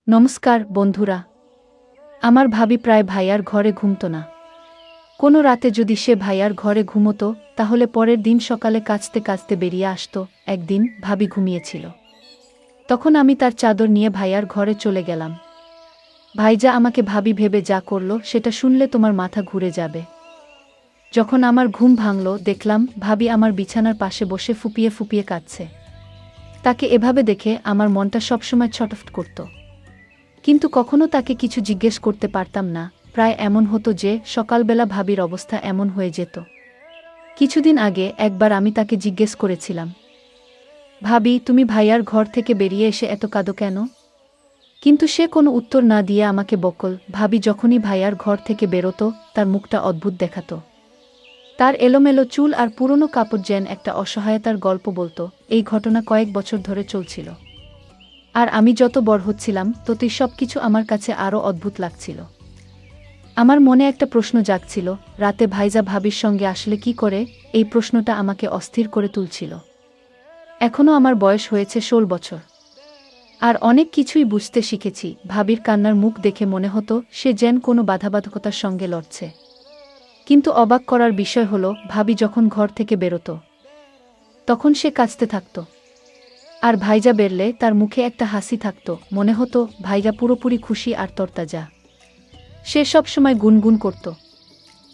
নমস্কার বন্ধুরা। আমার ভাবি প্রায় ভাইয়ার ঘরে ঘুমতো না। কোনো রাতে যদি সে ভাইয়ার ঘরে ঘুমতো তাহলে পরের দিন সকালে কাঁচতে কাঁচতে বেরিয়ে আসতো। একদিন ভাবি ঘুমিয়েছিল, তখন আমি তার চাদর নিয়ে ভাইয়ার ঘরে চলে গেলাম। ভাইজা আমাকে ভাবি ভেবে যা করল সেটা শুনলে তোমার মাথা ঘুরে যাবে। যখন আমার ঘুম ভাঙল দেখলাম ভাবি আমার বিছানার পাশে বসে ফুপিয়ে ফুপিয়ে কাঁদছে। তাকে এভাবে দেখে আমার মনটা সবসময় ছটফট করত, কিন্তু কখনো তাকে কিছু জিজ্ঞেস করতে পারতাম না। প্রায় এমন হতো যে সকালবেলা ভাবির অবস্থা এমন হয়ে যেত। কিছুদিন আগে একবার আমি তাকে জিজ্ঞেস করেছিলাম, ভাবি তুমি ভাইয়ার ঘর থেকে বেরিয়ে এসে এত কাঁদো কেন? কিন্তু সে কোনো উত্তর না দিয়ে আমাকে বকল। ভাবি যখনই ভাইয়ার ঘর থেকে বেরোতো তার মুখটা অদ্ভুত দেখাতো। তার এলোমেলো চুল আর পুরনো কাপড় যেন একটা অসহায়তার গল্প বলতো। এই ঘটনা কয়েক বছর ধরে চলছিল, আর আমি যত বড় হচ্ছিলাম ততই সবকিছু আমার কাছে আরও অদ্ভুত লাগছিল। আমার মনে একটা প্রশ্ন জাগছিল, রাতে ভাইজা ভাবির সঙ্গে আসলে কি করে? এই প্রশ্নটা আমাকে অস্থির করে তুলছিল। এখনও আমার বয়স হয়েছে 16 বছর, আর অনেক কিছুই বুঝতে শিখেছি। ভাবির কান্নার মুখ দেখে মনে হতো সে যেন কোনো বাধাবাধকতার সঙ্গে লড়ছে। কিন্তু অবাক করার বিষয় হলো, ভাবি যখন ঘর থেকে বেরোতো তখন সে কাঁদতে থাকত, আর ভাইজা বেরলে তার মুখে একটা হাসি থাকত। মনে হতো ভাইজা পুরোপুরি খুশি আর তরতাজা। সে সবসময় গুনগুন করত।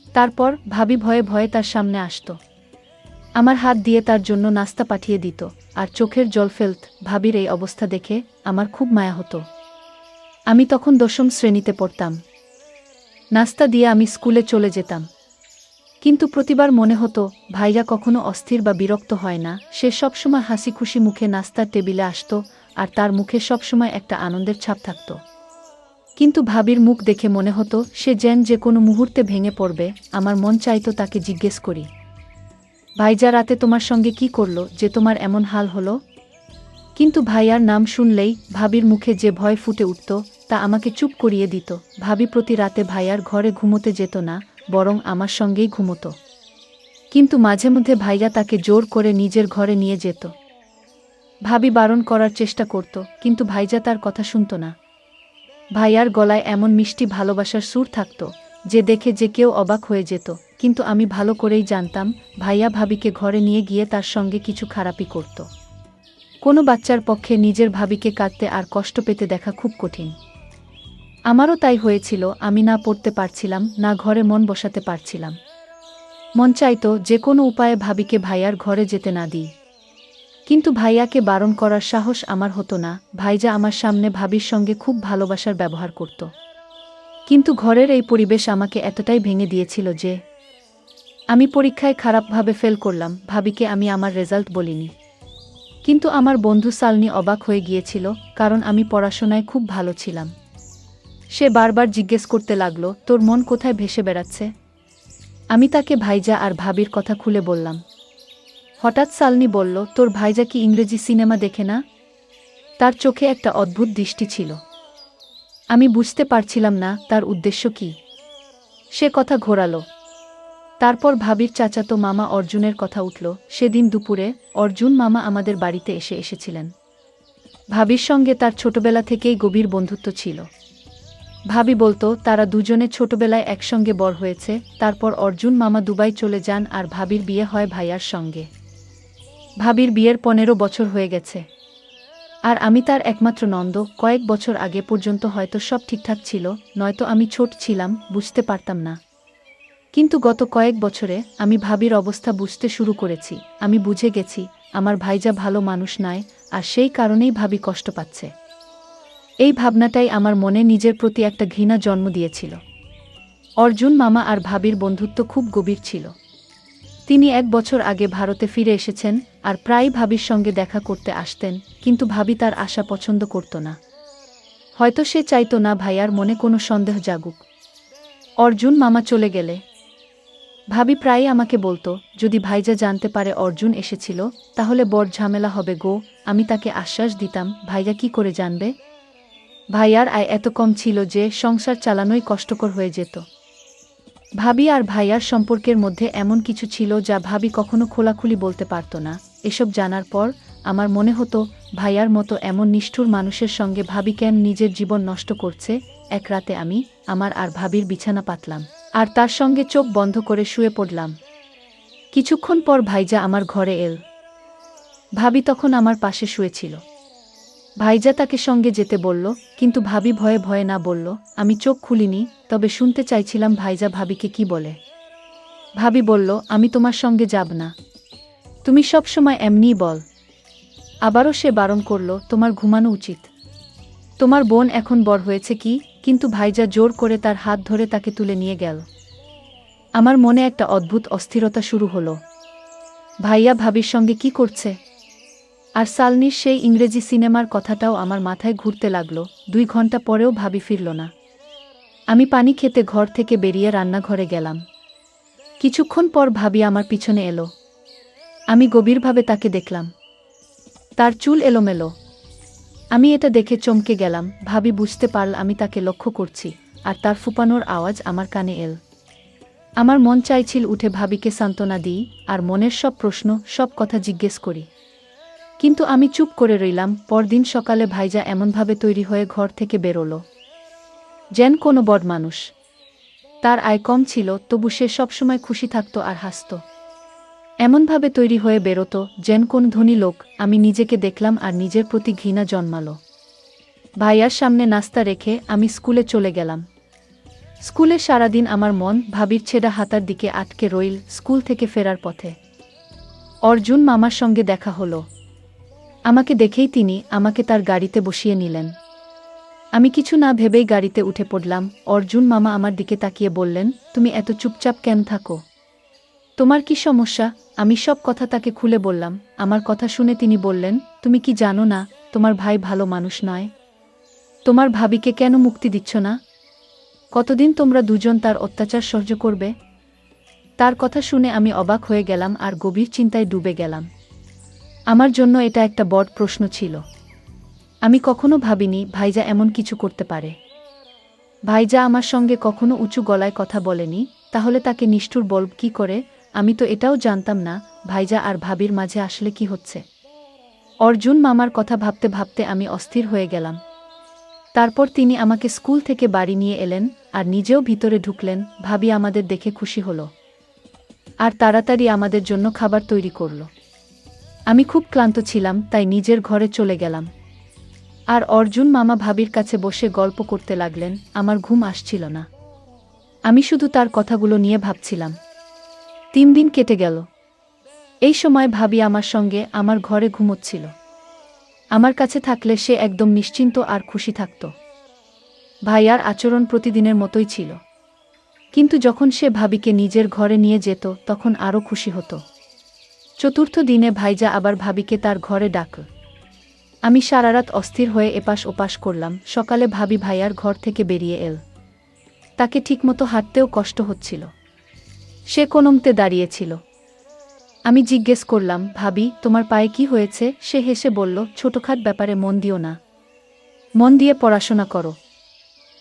তারপর ভাবি ভয়ে ভয়ে তার সামনে আসত, আমার হাত দিয়ে তার জন্য নাস্তা পাঠিয়ে দিত, আর চোখের জল ফেলত। ভাবির এই অবস্থা দেখে আমার খুব মায়া হতো। আমি তখন 10ম শ্রেণীতে পড়তাম। নাস্তা দিয়ে আমি স্কুলে চলে যেতাম, কিন্তু প্রতিবার মনে হতো ভাইয়া কখনো অস্থির বা বিরক্ত হয় না। সে সবসময় হাসি খুশি মুখে নাস্তার টেবিলে আসত, আর তার মুখে সবসময় একটা আনন্দের ছাপ থাকত। কিন্তু ভাবির মুখ দেখে মনে হতো সে যেন যে কোনো মুহূর্তে ভেঙে পড়বে। আমার মন চাইতো তাকে জিজ্ঞেস করি, ভাইজা রাতে তোমার সঙ্গে কি করলো যে তোমার এমন হাল হলো? কিন্তু ভাইয়ার নাম শুনলেই ভাবির মুখে যে ভয় ফুটে উঠত তা আমাকে চুপ করিয়ে দিত। ভাবি প্রতি রাতে ভাইয়ার ঘরে ঘুমোতে যেত না, বরং আমার সঙ্গেই ঘুমোতো। কিন্তু মাঝে মধ্যে ভাইয়া তাকে জোর করে নিজের ঘরে নিয়ে যেত। ভাবি বারণ করার চেষ্টা করত, কিন্তু ভাইজা তার কথা শুনত না। ভাইয়ার গলায় এমন মিষ্টি ভালোবাসার সুর থাকত যে দেখে যে কেউ অবাক হয়ে যেত। কিন্তু আমি ভালো করেই জানতাম ভাইয়া ভাবিকে ঘরে নিয়ে গিয়ে তার সঙ্গে কিছু খারাপই করত। কোনো বাচ্চার পক্ষে নিজের ভাবিকে কাঁদতে আর কষ্ট পেতে দেখা খুব কঠিন। আমারও তাই হয়েছিল। আমি না পড়তে পারছিলাম, না ঘরে মন বসাতে পারছিলাম। মন চাইতো যে কোনো উপায়ে ভাবিকে ভাইয়ার ঘরে যেতে না দিই, কিন্তু ভাইয়াকে বারণ করার সাহস আমার হতো না। ভাইজা আমার সামনে ভাবির সঙ্গে খুব ভালোবাসার ব্যবহার করত, কিন্তু ঘরের এই পরিবেশ আমাকে এতটাই ভেঙে দিয়েছিল যে আমি পরীক্ষায় খারাপভাবে ফেল করলাম। ভাবিকে আমি আমার রেজাল্ট বলিনি, কিন্তু আমার বন্ধু সালনি অবাক হয়ে গিয়েছিল, কারণ আমি পড়াশোনায় খুব ভালো ছিলাম। সে বারবার জিজ্ঞেস করতে লাগলো, তোর মন কোথায় ভেসে বেড়াচ্ছে? আমি তাকে ভাইজা আর ভাবির কথা খুলে বললাম। হঠাৎ সালনি বলল, তোর ভাইজা কি ইংরেজি সিনেমা দেখে না? তার চোখে একটা অদ্ভুত দৃষ্টি ছিল। আমি বুঝতে পারছিলাম না তার উদ্দেশ্য কি। সে কথা ঘোরালো। তারপর ভাবির চাচাতো মামা অর্জুনের কথা উঠল। সেদিন দুপুরে অর্জুন মামা আমাদের বাড়িতে এসেছিলেন। ভাবির সঙ্গে তার ছোটবেলা থেকেই গভীর বন্ধুত্ব ছিল। ভাবি বলতো তারা দুজনে ছোটবেলায় একসঙ্গে বড় হয়েছে। তারপর অর্জুন মামা দুবাই চলে যান আর ভাবির বিয়ে হয় ভাইয়ার সঙ্গে। ভাবির বিয়ের 15 বছর হয়ে গেছে, আর আমি তার একমাত্র নন্দ। কয়েক বছর আগে পর্যন্ত হয়তো সব ঠিকঠাক ছিল, নয়তো আমি ছোট ছিলাম, বুঝতে পারতাম না। কিন্তু গত কয়েক বছরে আমি ভাবির অবস্থা বুঝতে শুরু করেছি। আমি বুঝে গেছি আমার ভাইজা ভালো মানুষ নয়, আর সেই কারণেই ভাবি কষ্ট পাচ্ছে। এই ভাবনাটাই আমার মনে নিজের প্রতি একটা ঘৃণা জন্ম দিয়েছিল। অর্জুন মামা আর ভাবির বন্ধুত্ব খুব গভীর ছিল। তিনি 1 বছর আগে ভারতে ফিরে এসেছেন, আর প্রায়ই ভাবির সঙ্গে দেখা করতে আসতেন, কিন্তু ভাবি তার আশা পছন্দ করত না। হয়তো সে চাইতো না ভাইয়ার মনে কোনো সন্দেহ জাগুক। অর্জুন মামা চলে গেলে ভাবি প্রায়ই আমাকে বলতো, যদি ভাইজা জানতে পারে অর্জুন এসেছিল তাহলে বড় ঝামেলা হবে গো। আমি তাকে আশ্বাস দিতাম, ভাইয়া কি করে জানবে? ভাইয়ার আয় এত কম ছিল যে সংসার চালানোই কষ্টকর হয়ে যেত। ভাবি আর ভাইয়ার সম্পর্কের মধ্যে এমন কিছু ছিল যা ভাবি কখনো খোলাখুলি বলতে পারত না। এসব জানার পর আমার মনে হতো ভাইয়ার মতো এমন নিষ্ঠুর মানুষের সঙ্গে ভাবি কেন নিজের জীবন নষ্ট করছে। এক রাতে আমি আমার আর ভাবির বিছানা পাতলাম আর তার সঙ্গে চোখ বন্ধ করে শুয়ে পড়লাম। কিছুক্ষণ পর ভাইজা আমার ঘরে এল। ভাবি তখন আমার পাশে শুয়েছিল। ভাইজা তাকে সঙ্গে যেতে বলল, কিন্তু ভাবি ভয়ে ভয়ে না বলল। আমি চোখ খুলিনি, তবে শুনতে চাইছিলাম ভাইজা ভাবিকে কি বলে। ভাবি বলল, আমি তোমার সঙ্গে যাব না, তুমি সব সময় এমনিই বল। আবারও সে বারণ করল, তোমার ঘুমানো উচিত, তোমার বোন এখন বড় হয়েছে কি। কিন্তু ভাইজা জোর করে তার হাত ধরে তাকে তুলে নিয়ে গেল। আমার মনে একটা অদ্ভুত অস্থিরতা শুরু হলো। ভাইয়া ভাবির সঙ্গে কি করছে? আর সালনির সেই ইংরেজি সিনেমার কথাটাও আমার মাথায় ঘুরতে লাগলো। 2 ঘন্টা পরেও ভাবি ফিরল না। আমি পানি খেতে ঘর থেকে বেরিয়ে রান্নাঘরে গেলাম। কিছুক্ষণ পর ভাবি আমার পিছনে এলো। আমি গভীরভাবে তাকে দেখলাম। তার চুল এলোমেলো। আমি এটা দেখে চমকে গেলাম। ভাবি বুঝতে পারল আমি তাকে লক্ষ্য করছি, আর তার ফুপানোর আওয়াজ আমার কানে এল। আমার মন চাইছিল উঠে ভাবিকে সান্ত্বনা দিই আর মনের সব প্রশ্ন, সব কথা জিজ্ঞেস করি। কিন্তু আমি চুপ করে রইলাম। পরদিন সকালে ভাইজা এমনভাবে তৈরি হয়ে ঘর থেকে বেরোলো যেন কোনো বড় মানুষ। তার আয় কম ছিল, তবু সে সবসময় খুশি থাকত আর হাসত। এমনভাবে তৈরি হয়ে বেরোতো যেন কোন ধনী লোক। আমি নিজেকে দেখলাম আর নিজের প্রতি ঘৃণা জন্মালো। ভাইয়ার সামনে নাস্তা রেখে আমি স্কুলে চলে গেলাম। স্কুলে সারাদিন আমার মন ভাবির ছেঁড়া হাতার দিকে আটকে রইল। স্কুল থেকে ফেরার পথে অর্জুন মামার সঙ্গে দেখা হলো। আমাকে দেখেই তিনি আমাকে তার গাড়িতে বসিয়ে নিলেন। আমি কিছু না ভেবেই গাড়িতে উঠে পড়লাম। অর্জুন মামা আমার দিকে তাকিয়ে বললেন, তুমি এত চুপচাপ কেন থাকো? তোমার কি সমস্যা? আমি সব কথা তাকে খুলে বললাম। আমার কথা শুনে তিনি বললেন, তুমি কি জানো না তোমার ভাই ভালো মানুষ নয়? তোমার ভাবিকে কেন মুক্তি দিচ্ছ না? কতদিন তোমরা দুজন তার অত্যাচার সহ্য করবে? তার কথা শুনে আমি অবাক হয়ে গেলাম আর গভীর চিন্তায় ডুবে গেলাম। আমার জন্য এটা একটা বড় প্রশ্ন ছিল। আমি কখনো ভাবিনি ভাইজা এমন কিছু করতে পারে। ভাইজা আমার সঙ্গে কখনো উঁচু গলায় কথা বলেনি, তাহলে তাকে নিষ্ঠুর বলব কি করে? আমি তো এটাও জানতাম না ভাইজা আর ভাবির মাঝে আসলে কি হচ্ছে। অর্জুন মামার কথা ভাবতে ভাবতে আমি অস্থির হয়ে গেলাম। তারপর তিনি আমাকে স্কুল থেকে বাড়ি নিয়ে এলেন আর নিজেও ভিতরে ঢুকলেন। ভাবি আমাদের দেখে খুশি হলো আর তাড়াতাড়ি আমাদের জন্য খাবার তৈরি করল। আমি খুব ক্লান্ত ছিলাম, তাই নিজের ঘরে চলে গেলাম। আর অর্জুন মামা ভাবির কাছে বসে গল্প করতে লাগলেন। আমার ঘুম আসছিল না। আমি শুধু তার কথাগুলো নিয়ে ভাবছিলাম। 3 দিন কেটে গেল। এই সময় ভাবি আমার সঙ্গে আমার ঘরে ঘুমোচ্ছিল। আমার কাছে থাকলে সে একদম নিশ্চিন্ত আর খুশি থাকত। ভাইয়ার আচরণ প্রতিদিনের মতোই ছিল, কিন্তু যখন সে ভাবিকে নিজের ঘরে নিয়ে যেত তখন আরও খুশি হতো। 4র্থ দিনে ভাইজা আবার ভাবিকে তার ঘরে ডাকল। আমি সারারাত অস্থির হয়ে এপাশ ওপাশ করলাম। সকালে ভাবি ভাইয়ার ঘর থেকে বেরিয়ে এল। তাকে ঠিকমতো হাঁটতেও কষ্ট হচ্ছিল। সে কোনমতে দাঁড়িয়েছিল। আমি জিজ্ঞেস করলাম, ভাবি তোমার পায়ে কি হয়েছে? সে হেসে বলল, ছোটখাট ব্যাপারে মন দিও না, মন দিয়ে পড়াশোনা করো।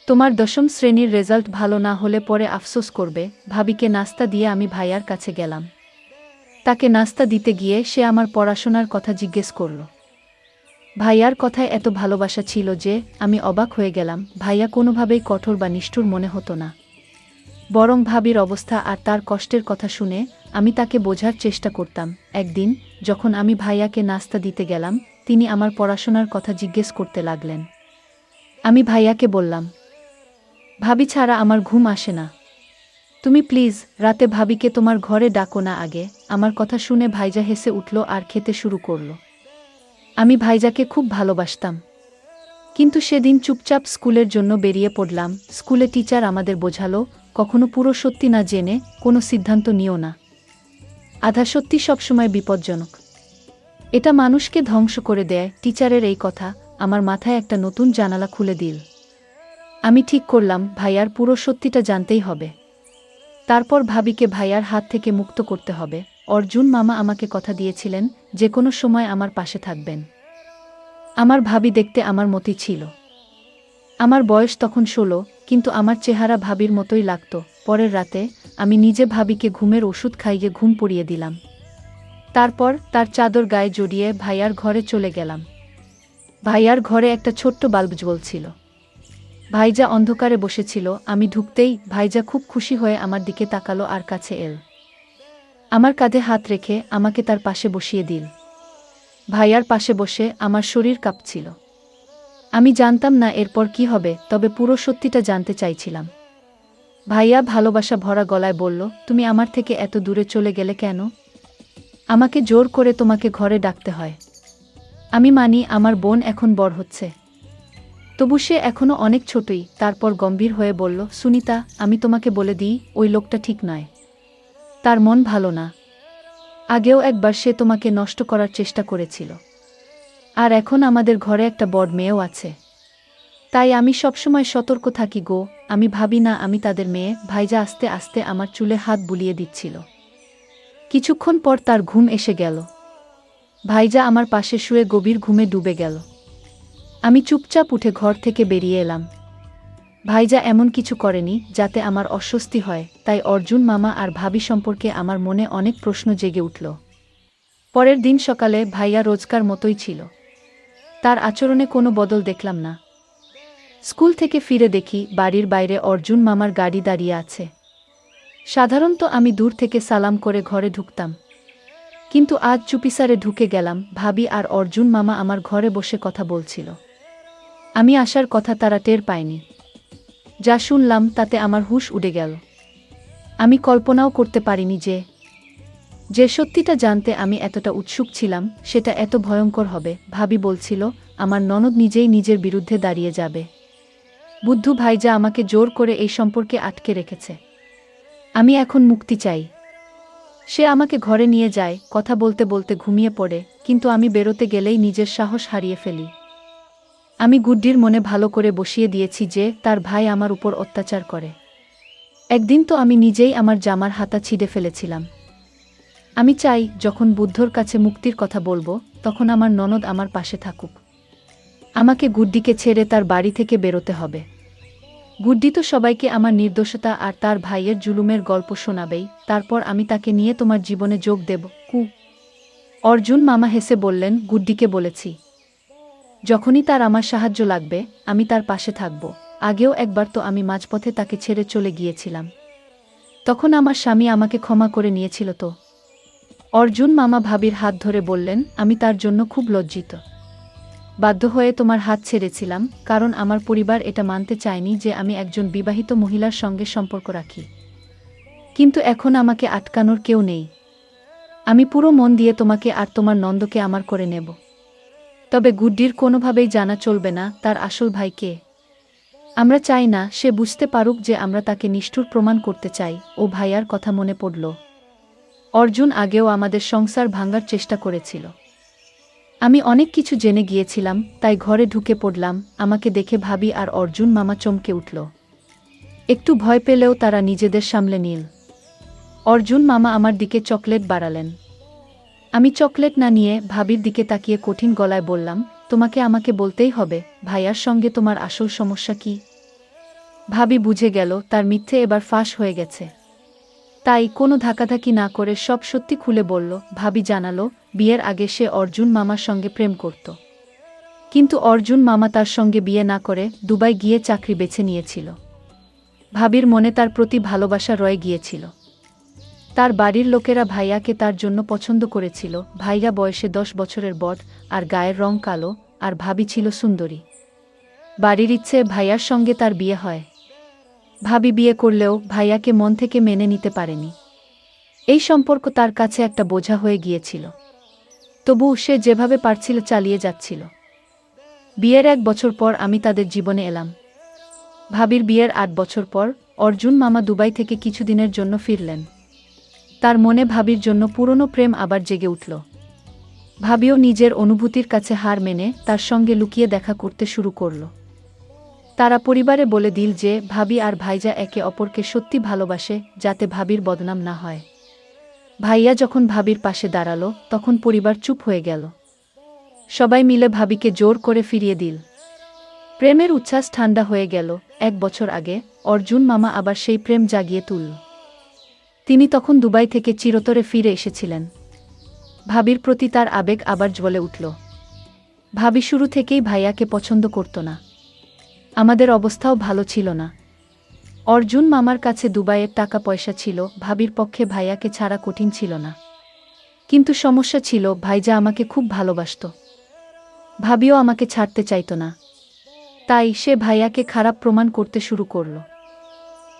তোমার 10ম শ্রেণীর রেজাল্ট ভালো না হলে পরে আফসোস করবে। ভাবিকে নাস্তা দিয়ে আমি ভাইয়ার কাছে গেলাম। তাকে নাস্তা দিতে গিয়ে সে আমার পড়াশোনার কথা জিজ্ঞেস করল। ভাইয়ার কথায় এত ভালোবাসা ছিল যে আমি অবাক হয়ে গেলাম। ভাইয়া কোনোভাবেই কঠোর বা নিষ্ঠুর মনে হতো না, বরং ভাবির অবস্থা আর তার কষ্টের কথা শুনে আমি তাকে বোঝার চেষ্টা করতাম। একদিন যখন আমি ভাইয়াকে নাস্তা দিতে গেলাম, তিনি আমার পড়াশোনার কথা জিজ্ঞেস করতে লাগলেন। আমি ভাইয়াকে বললাম, ভাবি ছাড়া আমার ঘুম আসে না, তুমি প্লিজ রাতে ভাবিকে তোমার ঘরে ডাকো না আগে। আমার কথা শুনে ভাইজা হেসে উঠল আর খেতে শুরু করল। আমি ভাইজাকে খুব ভালোবাসতাম, কিন্তু সেদিন চুপচাপ স্কুলের জন্য বেরিয়ে পড়লাম। স্কুলে টিচার আমাদের বোঝালো, কখনো পুরো সত্যি না জেনে কোনো সিদ্ধান্ত নিও না। আধা সত্যি সবসময় বিপজ্জনক, এটা মানুষকে ধ্বংস করে দেয়। টিচারের এই কথা আমার মাথায় একটা নতুন জানালা খুলে দিল। আমি ঠিক করলাম ভাইয়ার পুরো সত্যিটা জানতেই হবে। তারপর ভাবিকে ভাইয়ার হাত থেকে মুক্ত করতে হবে। অর্জুন মামা আমাকে কথা দিয়েছিলেন যে কোনো সময় আমার পাশে থাকবেন। আমার ভাবি দেখতে আমার মতই ছিল। আমার বয়স তখন 16, কিন্তু আমার চেহারা ভাবির মতোই লাগত। পরের রাতে আমি নিজে ভাবিকে ঘুমের ওষুধ খাইয়ে ঘুম পড়িয়ে দিলাম। তারপর তার চাদর গায়ে জড়িয়ে ভাইয়ার ঘরে চলে গেলাম। ভাইয়ার ঘরে একটা ছোট্ট বাল্ব জ্বলছিল। ভাইজা অন্ধকারে বসেছিল। আমি ঢুকতেই ভাইজা খুব খুশি হয়ে আমার দিকে তাকালো আর কাছে এল। আমার কাঁধে হাত রেখে আমাকে তার পাশে বসিয়ে দিল। ভাইয়ার পাশে বসে আমার শরীর কাঁপছিল। আমি জানতাম না এরপর কি হবে, তবে পুরো সত্যিটা জানতে চাইছিলাম। ভাইয়া ভালোবাসা ভরা গলায় বলল, তুমি আমার থেকে এত দূরে চলে গেলে কেন? আমাকে জোর করে তোমাকে ঘরে ডাকতে হয়। আমি মানি আমার বোন এখন বড় হচ্ছে, তবু সে এখনো অনেক ছোটই। তারপর গম্ভীর হয়ে বলল, সুনিতা, আমি তোমাকে বলে দিই, ওই লোকটা ঠিক নয়। তার মন ভালো না। আগেও একবার সে তোমাকে নষ্ট করার চেষ্টা করেছিল। আর এখন আমাদের ঘরে একটা বড় মেয়েও আছে। তাই আমি সবসময় সতর্ক থাকি গো। আমি ভাবি না আমি তাদের মেয়ে। ভাইজা আস্তে আস্তে আমার চুলে হাত বুলিয়ে দিচ্ছিল। কিছুক্ষণ পর তার ঘুম এসে গেল। ভাইজা আমার পাশে শুয়ে গভীর ঘুমে ডুবে গেল। আমি চুপচাপ উঠে ঘর থেকে বেরিয়ে এলাম। ভাইজা এমন কিছু করেনি যাতে আমার অস্বস্তি হয়, তাই অর্জুন মামা আর ভাবি সম্পর্কে আমার মনে অনেক প্রশ্ন জেগে উঠল। পরের দিন সকালে ভাইয়া রোজকার মতোই ছিল। তার আচরণে কোনো বদল দেখলাম না। স্কুল থেকে ফিরে দেখি বাড়ির বাইরে অর্জুন মামার গাড়ি দাঁড়িয়ে আছে। সাধারণত আমি দূর থেকে সালাম করে ঘরে ঢুকতাম, কিন্তু আজ চুপিসারে ঢুকে গেলাম। ভাবি আর অর্জুন মামা আমার ঘরে বসে কথা বলছিল। আমি আসার কথা তারা টের পায়নি। যা শুনলাম তাতে আমার হুঁশ উড়ে গেল। আমি কল্পনাও করতে পারিনি যে সত্যিটা জানতে আমি এতটা উৎসুক ছিলাম সেটা এত ভয়ঙ্কর হবে। ভাবি বলছিল আমার ননদ নিজেই নিজের বিরুদ্ধে দাঁড়িয়ে যাবে। বুদ্ধু ভাইজা আমাকে জোর করে এই সম্পর্কে আটকে রেখেছে। আমি এখন মুক্তি চাই। সে আমাকে ঘরে নিয়ে যায়, কথা বলতে বলতে ঘুমিয়ে পড়ে, কিন্তু আমি বেরোতে গেলেই নিজের সাহস হারিয়ে ফেলি। আমি গুড্ডির মনে ভালো করে বসিয়ে দিয়েছি যে তার ভাই আমার উপর অত্যাচার করে। একদিন তো আমি নিজেই আমার জামার হাতা ছিঁড়ে ফেলেছিলাম। আমি চাই যখন বুদ্ধর কাছে মুক্তির কথা বলবো তখন আমার ননদ আমার পাশে থাকুক। আমাকে গুড্ডিকে ছেড়ে তার বাড়ি থেকে বেরোতে হবে। গুড্ডি তো সবাইকে আমার নির্দোষতা আর তার ভাইয়ের জুলুমের গল্প শোনাবেই, তারপর আমি তাকে নিয়ে তোমার জীবনে যোগ দেব। অর্জুন মামা হেসে বললেন, গুড্ডিকে বলেছি যখনই তার আমার সাহায্য লাগবে আমি তার পাশে থাকব। আগেও একবার তো আমি মাঝপথে তাকে ছেড়ে চলে গিয়েছিলাম, তখন আমার স্বামী আমাকে ক্ষমা করে নিয়েছিল তো। অর্জুন মামা ভাবির হাত ধরে বললেন, আমি তার জন্য খুব লজ্জিত। বাধ্য হয়ে তোমার হাত ছেড়েছিলাম, কারণ আমার পরিবার এটা মানতে চায়নি যে আমি একজন বিবাহিত মহিলার সঙ্গে সম্পর্ক রাখি। কিন্তু এখন আমাকে আটকানোর কেউ নেই। আমি পুরো মন দিয়ে তোমাকে আর তোমার নন্দকে আমার করে নেব। তবে গুড্ডির কোনোভাবেই জানা চলবে না তার আসল ভাই কে। আমরা চাই না সে বুঝতে পারুক যে আমরা তাকে নিষ্ঠুর প্রমাণ করতে চাই। ও ভাইয়ার কথা মনে পড়ল। অর্জুন আগেও আমাদের সংসার ভাঙার চেষ্টা করেছিল। আমি অনেক কিছু জেনে গিয়েছিলাম, তাই ঘরে ঢুকে পড়লাম। আমাকে দেখে ভাবি আর অর্জুন মামা চমকে উঠল। একটু ভয় পেলেও তারা নিজেদের সামলে নিল। অর্জুন মামা আমার দিকে চকলেট বাড়ালেন। আমি চকলেট না নিয়ে ভাবির দিকে তাকিয়ে কঠিন গলায় বললাম, তোমাকে আমাকে বলতেই হবে, ভাইয়ার সঙ্গে তোমার আসল সমস্যা কি? ভাবি বুঝে গেল তার মিথ্যে এবার ফাঁস হয়ে গেছে। তাই কোনো ধাক্কাধাক্কি না করে সব সত্যি খুলে বলল। ভাবি জানালো, বিয়ের আগে সে অর্জুন মামার সঙ্গে প্রেম করত, কিন্তু অর্জুন মামা তার সঙ্গে বিয়ে না করে দুবাই গিয়ে চাকরি বেছে নিয়েছিল। ভাবির মনে তার প্রতি ভালোবাসা রয়ে গিয়েছিল। তার বাড়ির লোকেরা ভাইয়াকে তার জন্য পছন্দ করেছিল। ভাইয়া বয়সে 10 বছরের বড়, আর গায়ের রং কালো, আর ভাবি ছিল সুন্দরী। বাড়ির ইচ্ছে ভাইয়ার সঙ্গে তার বিয়ে হয়। ভাবি বিয়ে করলেও ভাইয়াকে মন থেকে মেনে নিতে পারেনি। এই সম্পর্ক তার কাছে একটা বোঝা হয়ে গিয়েছিল। তবু সে যেভাবে পারছিল চালিয়ে যাচ্ছিল। বিয়ের 1 বছর পর আমি তাদের জীবনে এলাম। ভাবির বিয়ের 8 বছর পর অর্জুন মামা দুবাই থেকে কিছুদিনের জন্য ফিরলেন। তার মনে ভাবির জন্য পুরনো প্রেম আবার জেগে উঠল। ভাবিও নিজের অনুভূতির কাছে হার মেনে তার সঙ্গে লুকিয়ে দেখা করতে শুরু করল। তারা পরিবারে বলে দিল যে ভাবি আর ভাইজা একে অপরকে সত্যি ভালোবাসে, যাতে ভাবির বদনাম না হয়। ভাইয়া যখন ভাবির পাশে দাঁড়ালো তখন পরিবার চুপ হয়ে গেল। সবাই মিলে ভাবিকে জোর করে ফিরিয়ে দিল। প্রেমের উচ্ছ্বাস ঠান্ডা হয়ে গেল। 1 বছর আগে অর্জুন মামা আবার সেই প্রেম জাগিয়ে তুলল। তিনি তখন দুবাই থেকে চিরতরে ফিরে এসেছিলেন। ভাবির প্রতি তার আবেগ আবার জ্বলে উঠল। ভাবি শুরু থেকেই ভাইয়াকে পছন্দ করত না। আমাদের অবস্থাও ভালো ছিল না। অর্জুন মামার কাছে দুবাইয়ের টাকা পয়সা ছিল, ভাবির পক্ষে ভাইয়াকে ছাড়া কঠিন ছিল না। কিন্তু সমস্যা ছিল, ভাইজা আমাকে খুব ভালোবাসত। ভাবিও আমাকে ছাড়তে চাইত না। তাই সে ভাইয়াকে খারাপ প্রমাণ করতে শুরু করল।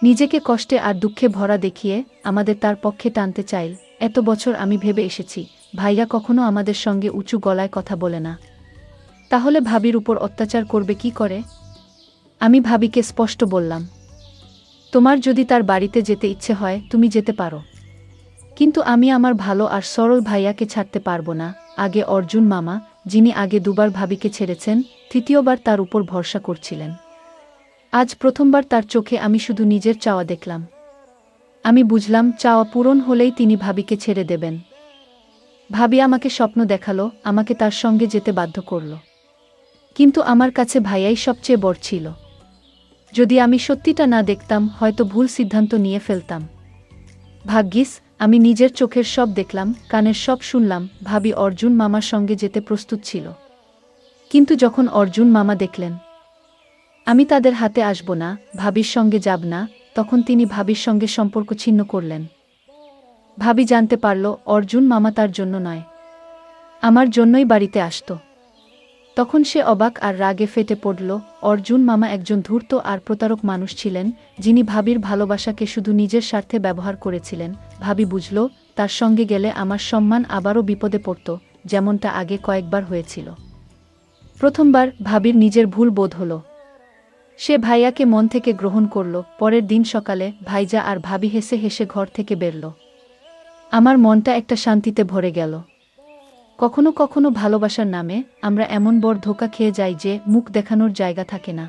নিজেকে কষ্টে আর দুঃখে ভরা দেখিয়ে আমাদের তার পক্ষে টানতে চাইল। এত বছর আমি ভেবে এসেছি, ভাইয়া কখনো আমাদের সঙ্গে উঁচু গলায় কথা বলে না। তাহলে ভাবির উপর অত্যাচার করবে কি করে? আমি ভাবিকে স্পষ্ট বললাম, তোমার যদি তার বাড়িতে যেতে ইচ্ছে হয় তুমি যেতে পারো, কিন্তু আমি আমার ভালো আর সরল ভাইয়াকে ছাড়তে পারবো না। আগে অর্জুন মামা, যিনি আগে দুবার ভাবিকে ছেড়েছেন, তৃতীয়বার তার উপর ভরসা করছিলেন, আজ প্রথমবার তার চোখে আমি শুধু নিজের চাওয়া দেখলাম। আমি বুঝলাম চাওয়া পূরণ হলেই তিনি ভাবিকে ছেড়ে দেবেন। ভাবি আমাকে স্বপ্ন দেখালো, আমাকে তার সঙ্গে যেতে বাধ্য করল। কিন্তু আমার কাছে ভাইয়াই সবচেয়ে বড় ছিল। যদি আমি সত্যিটা না দেখতাম হয়তো ভুল সিদ্ধান্ত নিয়ে ফেলতাম। ভাগ্যিস আমি নিজের চোখের সব দেখলাম, কানের সব শুনলাম। ভাবি অর্জুন মামার সঙ্গে যেতে প্রস্তুত ছিল। কিন্তু যখন অর্জুন মামা দেখলেন আমি তাদের হাতে আসব না, ভাবির সঙ্গে যাব না, তখন তিনি ভাবির সঙ্গে সম্পর্ক ছিন্ন করলেন। ভাবি জানতে পারল অর্জুন মামা তার জন্য নয়, আমার জন্যই বাড়িতে আসত। তখন সে অবাক আর রাগে ফেটে পড়ল। অর্জুন মামা একজন ধূর্ত আর প্রতারক মানুষ ছিলেন, যিনি ভাবির ভালোবাসাকে শুধু নিজের স্বার্থে ব্যবহার করেছিলেন। ভাবি বুঝল তার সঙ্গে গেলে আমার সম্মান আবারও বিপদে পড়ত, যেমনটা আগে কয়েকবার হয়েছিল। প্রথমবার ভাবির নিজের ভুল বোধ হল। সে ভাইয়াকে মন থেকে গ্রহণ করল। পরের দিন সকালে ভাইজা আর ভাবি হেসে হেসে ঘর থেকে বেরল। আমার মনটা একটা শান্তিতে ভরে গেল। কখনো কখনো ভালোবাসার নামে আমরা এমন বড় ধোঁকা খেয়ে যাই যে মুখ দেখানোর জায়গা থাকে না।